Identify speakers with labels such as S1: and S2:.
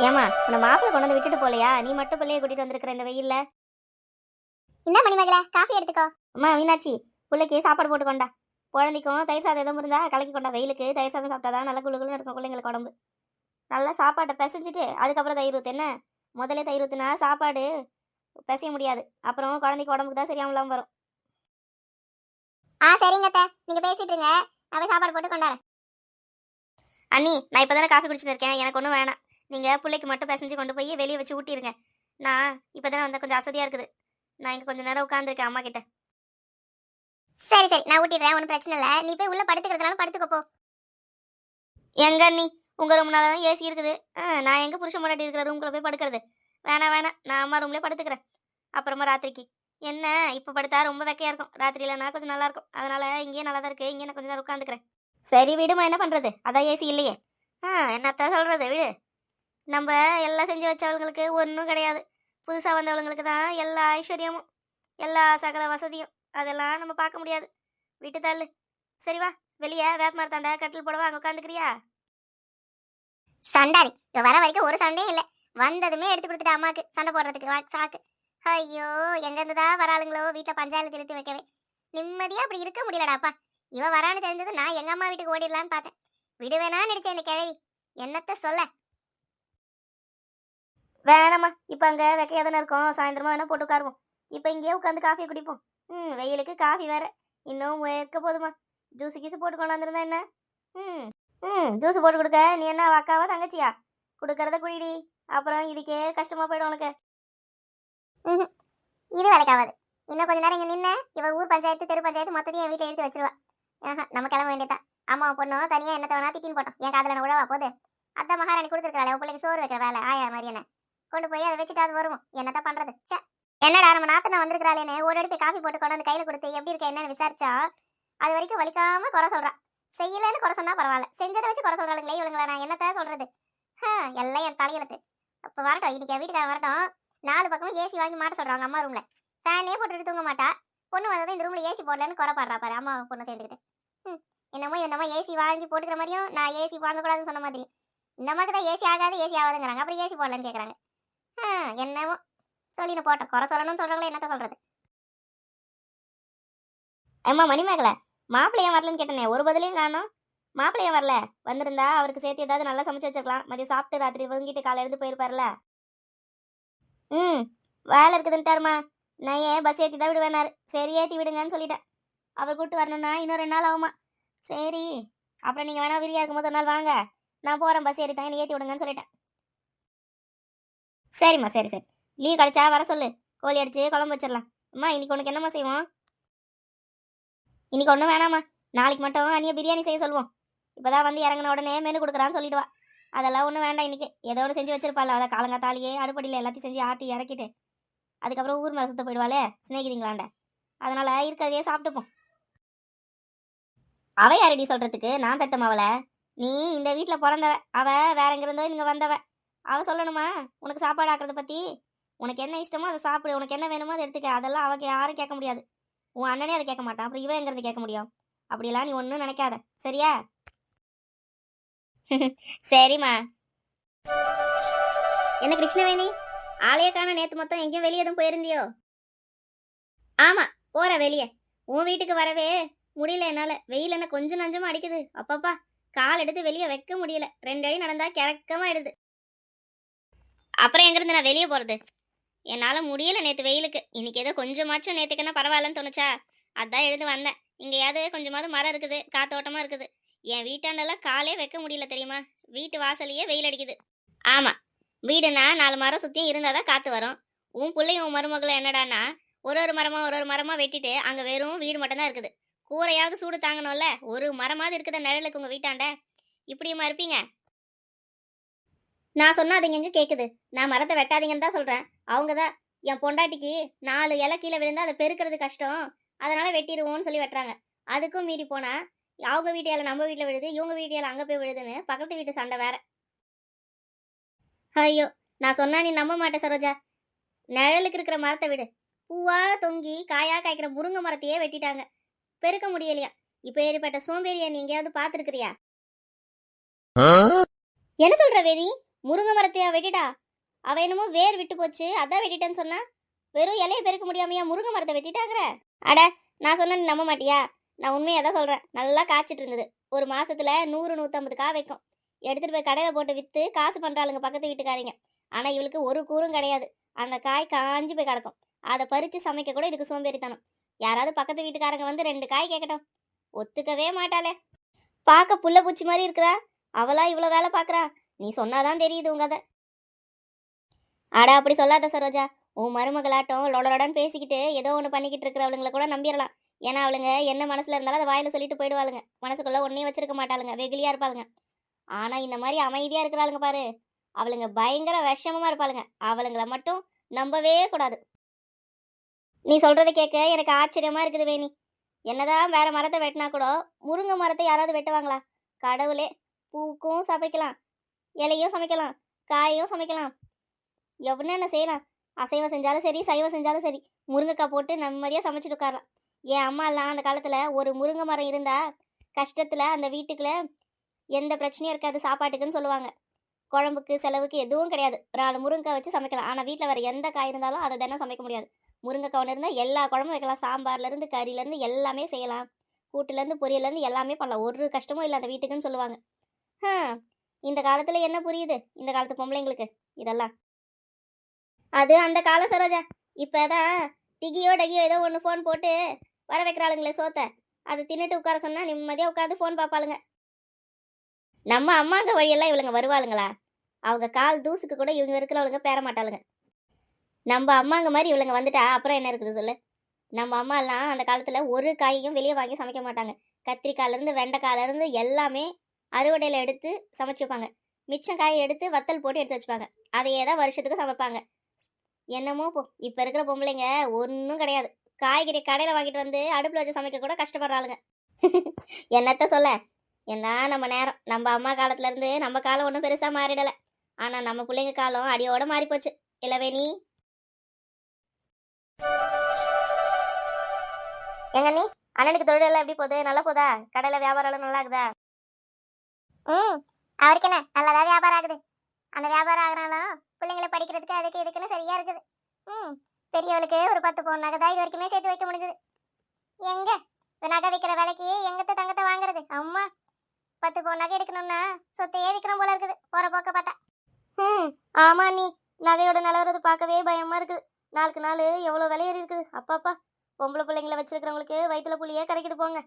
S1: ஏமா உன்னை மாப்பிள்ளை கொண்டு வந்து விட்டுட்டு போலையா? நீ மட்டும் பிள்ளைய கூட்டிட்டு வந்திருக்கிற இந்த வெயில்ல.
S2: என்ன மணிமகள, காஃபி எடுத்துக்கோ.
S1: அம்மா மீனாட்சி, பிள்ளைக்கு சாப்பாடு போட்டு கொண்டா. குழந்தைக்கும் தயிர் சாதம் எதுவும் இருந்தா கலக்கி கொண்டா. வெயிலுக்கு தயிர் சாதம் சாப்பிட்டாதான் நல்லா குளுகுளுன்னு இருக்கும் பிள்ளைங்களுக்கு உடம்பு. நல்லா சாப்பாட்டை பிசைஞ்சிட்டு அதுக்கப்புறம் தயிர் ஊத்து. என்ன முதல்ல தயிர் ஊத்துனா சாப்பாடு பிசைய முடியாது, அப்புறம் குழந்தைக்கு உடம்புக்கு தான் சரியாமலாம் வரும்.
S2: சரிங்க அத்தை, நீங்க பேசிட்டு இருங்க, நான் போய் சாப்பாடு போட்டு கொண்டாரேன்.
S1: அண்ணி, நான் இப்போ தானே காஃபி குடிச்சிட்டு இருக்கேன், எனக்கு ஒன்றும் வேணாம். நீங்கள் பிள்ளைக்கு மட்டும் பிசைஞ்சு கொண்டு போய் வெளியே வச்சு ஊட்டிடுங்க. நான் இப்போ தானே வந்தால் கொஞ்சம் அசதியாக இருக்குது. நான் இங்கே கொஞ்சம் நேரம் உட்காந்துருக்கேன் அம்மா கிட்ட.
S2: சரி சரி, நான் ஊட்டிடுறேன், ஒன்றும் பிரச்சனை இல்லை. நீ போய் உள்ள படுத்துக்கிறதுனால படுத்துக்கோ போ.
S1: எங்க அண்ணி, உங்கள் ரூம்னால தான் ஏசி இருக்குது. நான் எங்கே புருஷன் முன்னாடி இருக்கிற ரூம்குள்ளே போய் படுக்கிறது? வேணாம் வேணாம், நான் அம்மா ரூம்லேயே படுத்துக்கிறேன். அப்புறமா ராத்திரிக்கு என்ன இப்போ படுத்தா ரொம்ப வெக்கையாக இருக்கும், ராத்திரியிலனா கொஞ்சம் நல்லா இருக்கும். அதனால இங்கேயே நல்லா தான் இருக்குது, இங்கே நான் கொஞ்சம் நேரம் உட்காந்துக்கிறேன். சரி விடுமா, என்ன பண்ணுறது, அதான் ஏசி இல்லையே. என்னத்தான் சொல்கிறது, விடு. நம்ம எல்லாம் செஞ்சு வச்சவங்களுக்கு ஒன்றும் கிடையாது. புதுசாக வந்தவங்களுக்கு தான் எல்லா ஐஸ்வர்யமும் எல்லா சகல வசதியும். அதெல்லாம் நம்ம பார்க்க முடியாது. விட்டு தள்ளு. சரி வா, வெளியே வேப்ப மரத்தாண்ட கட்டில் போடவா, அங்கே உட்காந்துக்கிறியா?
S2: சண்டாரி, இவ வர வரைக்கும் ஒரு சண்டையும் இல்லை. வந்ததுமே எடுத்து கொடுத்துட்டு அம்மாக்கு சண்டை போடுறதுக்கு சாக்கு. ஐயோ, எங்க இருந்துதான் வராளுங்களோ, வீட்டில் பஞ்சாயத்து திருத்தி வைக்கவே நிம்மதியா அப்படி இருக்க முடியலடாப்பா. இவ வரான்னு தெரிஞ்சது நான் எங்க அம்மா வீட்டுக்கு ஓடிடலான்னு பார்த்தேன். விடுவேனா நினைச்சேன் இந்த கிழவி. என்னத்த சொல்ல.
S1: வேணாம்மா, இப்போ அங்கே வெக்கையாக தானே இருக்கும், சாயந்தரமா வேணா போட்டு உட்காருவோம். இப்போ இங்கேயே உட்காந்து காஃபி குடிப்போம். வெயிலுக்கு காஃபி வேற இன்னும் இருக்க போதுமா. ஜூஸு கீஸு போட்டு கொண்டாந்துருந்தா என்ன? ஜூஸ் போட்டு கொடுக்க நீ என்ன அக்காவா தங்கச்சியா? கொடுக்கறத குடிடி, அப்புறம் இதுக்கே கஷ்டமா போயிடும் உனக்கு.
S2: இது வேலைக்காவது. இன்னும் கொஞ்ச நேரம் இங்க நின்று இவ ஊர் பஞ்சாயத்து தெரு பஞ்சாயத்து மொத்தத்தையும் என் வீட்டில் எடுத்து வச்சிருவா. நம்ம கிளம்ப வேண்டியதான். அம்மா பொண்ணும் தனியா என்னத்த வேணா திட்டின்னு போட்டோம், என் காதல உழவா போகுது. அதான் மகாராணி கொடுத்துருக்காளே பிள்ளைக்கு சோறு வைக்கிற வேலை, ஆயா மாதிரி என்ன கொண்டு போய் அதை வச்சுட்டு அது வருவோம். என்னத்தான் பண்றது? சே, என்னடா நம்ம நாத்தனா வந்திருக்கிறாளேன்னு ஓடி போய் காஃபி போட்டு கொண்டு வந்து கையில கொடுத்து எப்படி இருக்க என்னன்னு விசாரிச்சா அது வரைக்கும் வலிக்காம குறை சொல்றான். செய்யலன்னு குறை சொன்னா பரவாயில்ல, செஞ்சதை வச்சு குறை சொல்றாளுங்களே இவளுங்களா. நான் என்னத்தான் சொல்றது? எல்லாம் என் தலையெழுத்து. அப்ப வரட்டும், இன்னைக்கு என் வீட்டுக்காரன் வரட்டும். 4 பக்கமும் ஏசி வாங்கி மாட்ட சொல்றாங்க அம்மா ரூம்ல. ஃபேனே போட்டுட்டு தூங்க மாட்டா. பொண்ணு வந்ததும் இந்த ரூம்ல ஏசி போடலன்னு குறை பாடுறா பாரு அம்மா பொண்ணு சேர்ந்துக்கிட்டு. என்னமோ ஏசி வாங்கி போட்டுக்கிற மாதிரியும் நான் ஏசி வாங்கக்கூடாதுன்னு சொன்ன மாதிரி இந்த மாதிரி தான் ஏசி ஆகாது ஏசி ஆகாதுங்கிறாங்க. அப்புறம் ஏசி போடலன்னு கேட்குறாங்க. என்னமோ சொல்லின்னு போட்டோம், குறை சொல்லணும்னு சொல்றாங்களே, என்னத்த சொல்றது?
S1: அம்மா மணிமேகலை, மாப்பிள்ளைய வரலன்னு கேட்டனே, ஒரு பதிலையும் காணோம். மாப்பிள்ளைய வரல, வந்திருந்தா அவருக்கு சேர்த்து ஏதாவது நல்லா சமைச்சு வச்சிருக்கலாம். மதியம் சாப்பிட்டு ராத்திரி வாங்கிட்டு காலை எழுந்து போயிருப்பார்ல. வேலை இருக்குதுன்ட்டாருமா. நான் ஏன் பஸ் ஏற்றி தான் விடுவேனாரு. சரி ஏற்றி விடுங்கன்னு சொல்லிட்டேன். அவர் கூப்பிட்டு வரணும்னா இன்னும் 2 நாள் ஆகுமா. சரி, அப்புறம் நீங்கள் வேணா விரியா இருக்கும்போது ஒரு நாள் வாங்க, நான் போகிறேன் பஸ் ஏறி தான் என்னை ஏற்றி விடுங்கன்னு சொல்லிட்டேன். சரிம்மா, சரி சரி, லீவ் கிடைச்சா வர சொல்லு, கோழி அடிச்சு குழம்பு வச்சிடலாம். அம்மா இன்னைக்கு உனக்கு என்னம்மா செய்வோம்? இன்னைக்கு ஒன்றும் வேணாம்மா, நாளைக்கு மட்டும் அண்ணியை பிரியாணி செய்ய சொல்லுவோம். இப்போதான் வந்து இறங்கின உடனே மெனு கொடுக்குறான்னு சொல்லிடுவா. அதெல்லாம் ஒன்றும் வேண்டாம், இன்னைக்கு ஏதோ ஒன்று செஞ்சு வச்சிருப்பாள். அதை காலங்காத்தாலேயே அடுப்படியில் எல்லாத்தையும் செஞ்சு ஆட்டி இறக்கிட்டு அதுக்கப்புறம் ஊர் மேலே சுத்த போயிடுவாளே சிநேகிதிங்களாண்ட. அதனால இருக்கிறதையே சாப்பிட்டுப்போம். அவ யாரடி சொல்றதுக்கு, நான் பெத்தம் அவளை. நீ இந்த வீட்டில் பிறந்தவ, அவ வேற எங்கிருந்தோ இங்கே வந்தவ. அவ சொல்லணுமா உனக்கு சாப்பாடு ஆக்குறத பற்றி? உனக்கு என்ன இஷ்டமோ அதை சாப்பிடு, உனக்கு என்ன வேணுமோ அதை எடுத்துக்க. அதெல்லாம் அவக்கு யாரும் கேட்க முடியாது. உன் அண்ணனே அதை கேட்க மாட்டான், அப்புறம் இவ எங்கிறது கேட்க முடியும்? அப்படியெல்லாம் நீ ஒன்றும் நினைக்காத, சரியா? சரிம்மா. என்ன கிருஷ்ணவேணி, ஆலயக்கான நேற்று மொத்தம் எங்கேயும் வெளியே எதுவும் போயிருந்தியோ? ஆமா, போற வெளியே. உன் வீட்டுக்கு வரவே முடியல என்னால. வெயில் என்ன கொஞ்சம் நஞ்சமா அடிக்குது. அப்பப்பா, கால் எடுத்து வெளியே வைக்க முடியல. 2 அடி நடந்தா கிறக்கமாயிடுது. அப்புறம் எங்கிருந்து நான் வெளியே போறது? என்னால முடியல நேற்று வெயிலுக்கு. இன்னைக்கு ஏதோ கொஞ்சமாச்சும் நேற்றுக்குன்னா பரவாயில்லன்னு தோணுச்சா, அதான் எழுந்து வந்தேன். இங்கேயாவது கொஞ்சமாவது மரம் இருக்குது, காத்தோட்டமா இருக்குது. என் வீட்டாண்டெல்லாம் காலே வைக்க முடியல தெரியுமா? வீட்டு வாசலையே வெயில் அடிக்குது. ஆமா, வீடுனா 4 மரம் சுத்தியும் இருந்தாதான் காத்து வரும். உன் பிள்ளையும் உன் மருமகளும் என்னடானா ஒரு மரமா வெட்டிட்டு அங்க வெறும் வீடு மட்டும் தான் இருக்குது. கூரையாவது சூடு தாங்கணும்ல, ஒரு மரமாவது இருக்குத நிழலுக்கு உங்க வீட்டாண்ட. இப்படியுமா இருப்பீங்க? நான் சொன்னா அதுங்க எங்க கேக்குது? நான் மரத்தை வெட்டாதீங்கன்னு தான் சொல்றேன். அவங்கதான் என் பொண்டாட்டிக்கு 4 இலை கீழே விழுந்தா அதை பெருக்கிறது கஷ்டம், அதனால வெட்டிடுவோம்னு சொல்லி வெட்டுறாங்க. அதுக்கும் மீறி போனா அவங்க வீட்டு இலை நம்ம வீட்டுல விழுது, இவங்க வீட்டு இலை அங்க போய் விழுதுன்னு பக்கத்து வீட்டு சண்டை வேற. ஐயோ, நான் சொன்னா நீ நம்ப மாட்டேன் சரோஜா. நிழலுக்கு இருக்கிற மரத்தை விடு, பூவா தொங்கி காயா காய்க்கிற முருங்கை மரத்தையே வெட்டிட்டாங்க, பெருக்க முடியலையா. இப்ப ஏற்பட்ட சோம்பேறியா நீ எங்கேயாவது பாத்துருக்கிறியா? என்ன சொல்ற வேணி? முருங்கை மரத்தையா வெட்டிட்டா? அவ என்னமோ வேர் விட்டு போச்சு அதான் வெட்டிட்டேன்னு சொன்னா. வெறும் இலையை பெருக்க முடியாமையா முருங்கை மரத்தை வெட்டிட்டாங்கிற? அட, நான் சொன்ன நீ நம்ப மாட்டியா? நான் உண்மையை தான் சொல்றேன். நல்லா காய்ச்சிட்டு இருந்தது. ஒரு மாசத்துல 100 150 காய் வைக்கும். எடுத்துட்டு போய் கடையில போட்டு வித்து காசு பண்றாளுங்க பக்கத்து வீட்டுக்காரங்க. ஆனா இவளுக்கு ஒரு கூரும் கிடையாது. அந்த காய் காஞ்சு போய் கிடக்கும். அதை பறிச்சு சமைக்க கூட இதுக்கு சோம்பேறித்தனம். யாராவது பக்கத்து வீட்டுக்காரங்க வந்து 2 காய் கேட்கட்டும், ஒத்துக்கவே மாட்டாளே. பார்க்க புள்ள பூச்சி மாதிரி இருக்கிறா. அவளா இவ்வளவு வேலை பார்க்கறா? நீ சொன்னாதான் தெரியுது உங்க கதை. அட, அப்படி சொல்லாத சரோஜா. உன் மருமகளாட்டம் லொடலொடன்னு பேசிக்கிட்டு ஏதோ ஒன்று பண்ணிக்கிட்டு இருக்கிறவளுங்களை கூட நம்பிடலாம். ஏன்னா அவளுங்க என்ன மனசுல இருந்தாலும் அதை வாயில சொல்லிட்டு போயிடுவாளுங்க. மனசுக்குள்ள ஒன்னையும் வச்சிருக்க மாட்டாளுங்க, வெகுலியா இருப்பாளுங்க. ஆனா இந்த மாதிரி அமைதியா இருக்கிறாளுங்க பாரு, அவளுங்க பயங்கர விஷமமா இருப்பாளுங்க. அவளுங்களை மட்டும் நம்பவே கூடாது. நீ சொல்றதை கேட்க எனக்கு ஆச்சரியமா இருக்குது வேணி. என்னதான் வேற மரத்தை வெட்டினா கூட முருங்கை மரத்தை யாராவது வெட்டுவாங்களா? கடவுளே, பூக்கும் சமைக்கலாம், இலையும் சமைக்கலாம், காயும் சமைக்கலாம், எவ்வளோ செய்யலாம். அசைவம் செஞ்சாலும் சரி, சைவம் செஞ்சாலும் சரி, முருங்கைக்காய் போட்டு நிம்மதியாக சமைச்சிட்டு உட்காரலாம். என் அம்மா எல்லாம் அந்த காலத்தில் ஒரு முருங்கை மரம் இருந்தா கஷ்டத்தில் அந்த வீட்டுக்குள்ள எந்த பிரச்சனையும் இருக்காது சாப்பாட்டுக்குன்னு சொல்லுவாங்க. குழம்புக்கு செலவுக்கு எதுவும் கிடையாது. 4 முருங்கைக்காய் வச்சு சமைக்கலாம். ஆனால் வீட்டில் வர எந்த காய் இருந்தாலும் அதை தினம் சமைக்க முடியாது. முருங்கைக்காய் ஒன்று இருந்தால் எல்லா குழம்பும் வைக்கலாம். சாம்பார்லேருந்து கறியிலேருந்து எல்லாமே செய்யலாம். கூட்டுலேருந்து பொரியலேருந்து எல்லாமே பண்ணலாம். ஒரு கஷ்டமும் இல்லை அந்த வீட்டுக்குன்னு சொல்லுவாங்க. இந்த காலத்தில் என்ன புரியுது இந்த காலத்து பொம்பளைங்களுக்கு இதெல்லாம்? அது அந்த கால சரோஜா. இப்போதான் டிகியோ டகியோ ஏதோ ஒன்று ஃபோன் போட்டு வர வைக்கிறாளுங்களே சோத்தை. அது தின்னுட்டு உட்கார சொன்னால் நிம்மதியாக உட்காந்து ஃபோன் பார்ப்பாளுங்க. நம்ம அம்மாங்க வழியெல்லாம் இவளுங்க வருவாளுங்களா? அவங்க கால் தூசுக்கு கூட இவங்க இருக்கிறவளுங்க பேர மாட்டாளுங்க. நம்ம அம்மாங்க மாதிரி இவளுங்க வந்துட்டா அப்புறம் என்ன இருக்குது சொல்லு? நம்ம அம்மா எல்லாம் அந்த காலத்தில் ஒரு காயையும் வெளியே வாங்கி சமைக்க மாட்டாங்க. கத்திரிக்காயிலேருந்து வெண்டைக்காயிலேருந்து எல்லாமே அறுவடையில் எடுத்து சமைச்சு வைப்பாங்க. மிச்சம் காயை எடுத்து வத்தல் போட்டு எடுத்து வச்சுப்பாங்க. அதையே தான் வருஷத்துக்கு சமைப்பாங்க. என்னமோ போ, இப்போ இருக்கிற பொம்பளைங்க ஒன்றும் கிடையாது. காய்கறி கடையில் வாங்கிட்டு வந்து அடுப்பில் வச்சு சமைக்க கூட கஷ்டப்படுறாளுங்க. என்னத்த சொல்ல? என்ன நம்ம நேரம், நம்ம அம்மா காலத்துலேருந்து நம்ம காலம் ஒன்றும் பெருசாக மாறிடலை. ஆனால் நம்ம பிள்ளைங்க காலம் அடியோட மாறி போச்சு இல்லவே நீ? எங்க நீ அண்ணனுக்கு தொழிலெல்லாம் எப்படி போகுது? நல்லா போதா? கடையில் வியாபாரம் நல்லா இருக்குதா?
S2: அவருக்கு என்ன நல்லாதான் வியாபாரம் ஆகுது. அந்த வியாபாரம் ஆகுறாலும் பிள்ளைங்களை படிக்கிறதுக்கு அதுக்கு இதுக்குன்னு சரியா இருக்குது. பெரியவளுக்கு ஒரு 10 பவுன் நகை தான் இது வரைக்குமே சேர்த்து வைக்க முடிஞ்சது. எங்க நகை விற்கிற விலைக்கு எங்கத்த தங்கத்தை வாங்குறது? அம்மா, 10 பவுன் நகை எடுக்கணும்னா சொத்தையே விற்கணும் போல இருக்குது போற போக்க பார்த்தா.
S1: ஆமா, நீ நகையோட நிலவரது பார்க்கவே பயமா இருக்குது. நாளுக்கு நாள் எவ்வளோ விலையேறி இருக்குது. அப்பாப்பா, பொம்பளை பிள்ளைங்களை வச்சிருக்கிறவங்களுக்கு வயிற்றுல புள்ளியே கிடைக்குது போங்க.